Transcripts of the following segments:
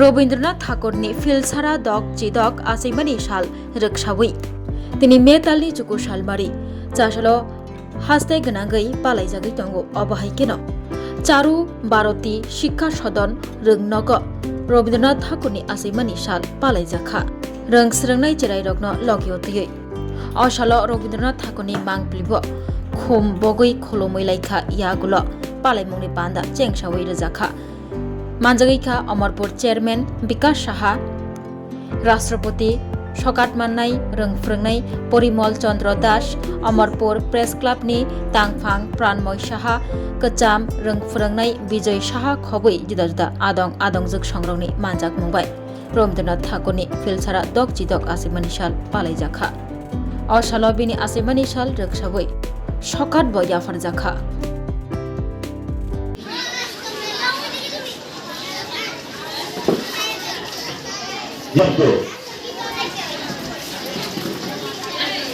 रवीन्द्रनाथ ठाकुरनि फिल्सारा दक चिदक आसैमानि साल रोगसावै तिनि मेतालनि जुगु सालमारि चासलो हास्ते गनागै पालाइजागै दंगो अबहायकेन चारु भारती शिक्षा सदन रोंनग रवीन्द्रनाथ ठाकुरनि आसैमानि साल पालाइजाखा रोंस्रोंनाय जेराय रग्न लगियतयै असालो रवीन्द्रनाथ ठाकुरनि मांप्लिबो खुम बगै खलमै लाइखा यागुल पालाइमुंनि बान्दा चेंसावै रोजाखा मानजागैखा अमरपुर चेयरमैन विकास साहा राष्ट्रपति सकात माननाय रोंफ्रोंनाय परिमल चंद्र दास अमरपुर प्रेस क्लाबनि तांफां प्राणमय साहा कचाम रोंफ्रोंनाय विजय साहा खबै जुदा जुदा आदं आदंजोग संग्रावनि मानजाक मुंबाय रवीन्द्रनाथ ठाकुरनि फिल्सारा दक जिदक आसैमानि साल पालाइजाखा असालो बिनि आसैमानि साल रोगसावै सकात बयाफार जाखा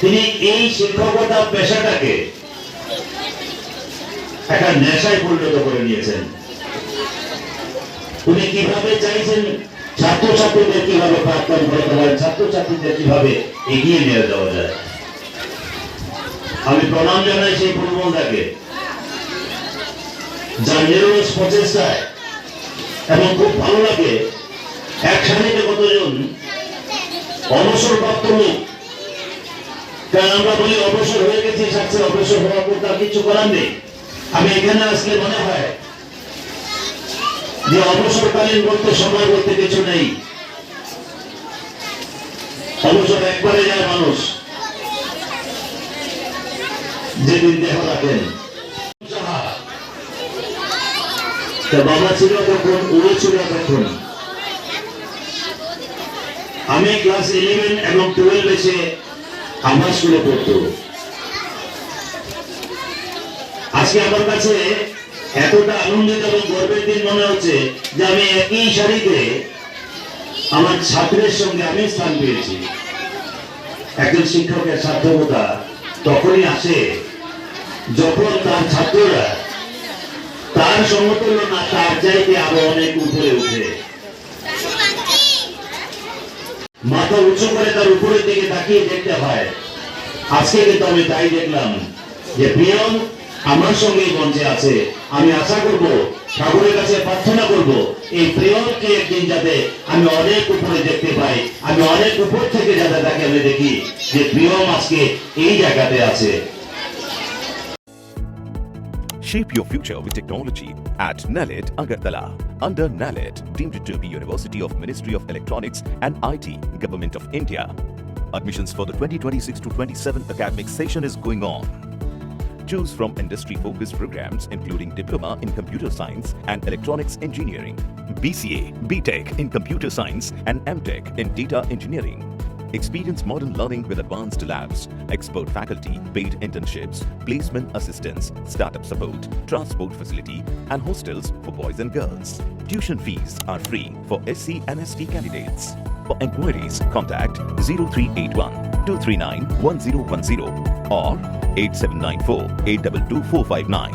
তিনি এই শিক্ষকতা পেশাটাকে একটা নেশায় পরিণত করে নিয়েছেন। উনি কিভাবে চাইছেন ছাত্রছাত্রীদের কিভাবে প্রাক্তন করতে হয়, ছাত্রছাত্রীদের কিভাবে এগিয়ে নিয়ে যাওয়া যায়। আমি প্রণাম জানাই সেই পরিমলদাকে, যার নিরলস প্রচেষ্টায়, এবং খুব ভালো লাগে একসাথে কতজন অবসরপ্রাপ্ত লোক, কারণ আমরা বলি অবসর হয়ে গেছি, সাথে অবসর হওয়ার পর তার কিছু করার নেই। আমি এখানে আসলে মনে হয় যে অবসরকালীন বলতে সময় বলতে কিছু নেই। অবসর একবারে যায় মানুষ, যেদিন দেহ রাখেন। বাবা ছিল তখন, উড়ে ছিল তখন। আমি ক্লাস 11 এবং 12 এসে আমার স্কুলে পড়তো। আজকে আমার কাছে এতটা আনন্দিত এবং গর্বের দিন মনে হচ্ছে যে আমি একই সারিতে আমার ছাত্রের সঙ্গে আমি স্থান পেয়েছি। একজন শিক্ষকের সার্থকতা তখনই আসে যখন তার ছাত্ররা তার সমতুল্য না, তার চাইতে আরো অনেক উপরে উঠে মাথা উঁচু করে তার উপরের দিকে তাকিয়ে দেখতে হয়। আজকে কিন্তু আমি তাই দেখলাম যে প্রিয়ম আমার সঙ্গে মঞ্চে আছে। আমি আশা করব, ঠাকুরের কাছে প্রার্থনা করব, এই প্রিয়মকে একদিন যাতে আমি অনেক উপরে দেখতে পাই, আমি অনেক উপর থেকে যাতে তাকে আমি দেখি যে প্রিয়ম আজকে এই জায়গাতে আছে। Shape your future with technology at NALED Agartala. Under NALED, deemed to be University of Ministry of Electronics and IT, Government of India. Admissions for the 2026-27 academic session is going on. Choose from industry-focused programs including Diploma in Computer Science and Electronics Engineering, BCA, BTech in Computer Science and MTech in Data Engineering. Experience modern learning with advanced labs, expert faculty, paid internships, placement assistance, startup support, transport facility, and hostels for boys and girls. Tuition fees are free for SC and ST candidates. For enquiries, contact 0381 239 1010 or 8794 822 459.